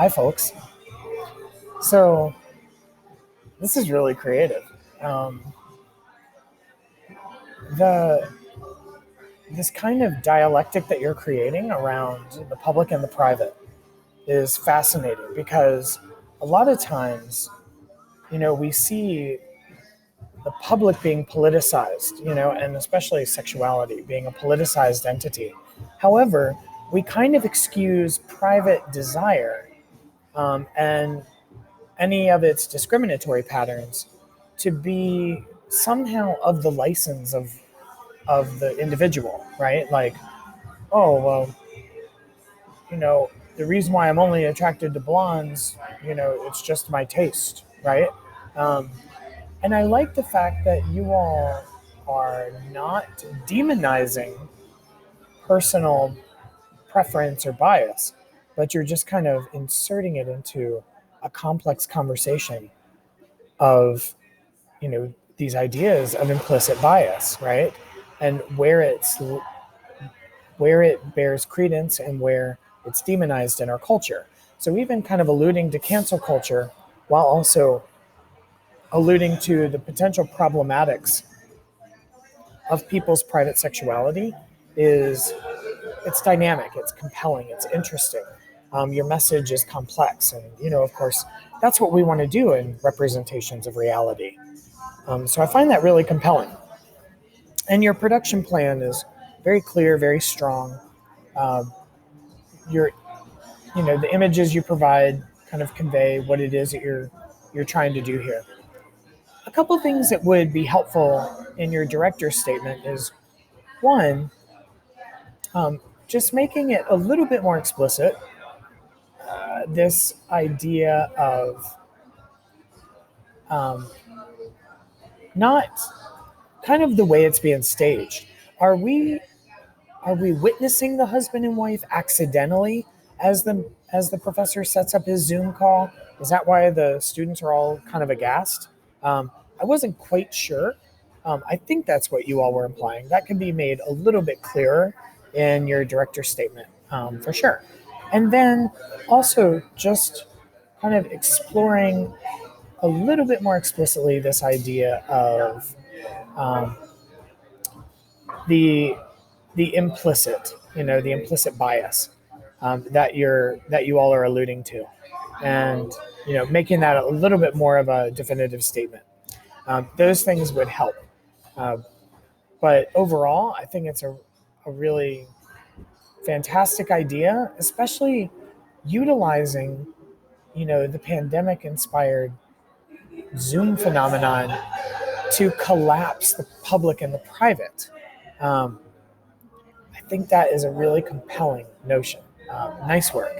Hi, folks. So this is really creative. Um, the this kind of dialectic that you're creating around the public and the private is fascinating because a lot of times, we see the public being politicized, and especially sexuality being a politicized entity. However, we kind of excuse private desire and any of its discriminatory patterns to be somehow of the license of the individual, right? Like, oh well, the reason why I'm only attracted to blondes, it's just my taste, right? Um, and I like the fact that you all are not demonizing personal preference or bias, but you're just kind of inserting it into a complex conversation of these ideas of implicit bias, right? And where it bears credence and where it's demonized in our culture. So even kind of alluding to cancel culture while also alluding to the potential problematics of people's private sexuality is it's dynamic, it's compelling, it's interesting. Your message is complex, and of course, that's what we want to do in representations of reality. So I find that really compelling. And your production plan is very clear, very strong. Um, your, the images you provide kind of convey what it is that you're trying to do here. A couple things that would be helpful in your director's statement is one, just making it a little bit more explicit. This idea of um, not kind of the way it's being staged. Are we Are we witnessing the husband and wife accidentally as the professor sets up his Zoom call? Is that why the students are all kind of aghast? I wasn't quite sure. I think that's what you all were implying. That can be made a little bit clearer in your director's statement, for sure. And then also just kind of exploring a little bit more explicitly this idea of um, the the implicit bias that you all are alluding to, and making that a little bit more of a definitive statement. Those things would help. Uh, but overall, I think it's a really fantastic idea, especially utilizing the pandemic inspired Zoom phenomenon to collapse the public and the private. Um, I think that is a really compelling notion. Nice work.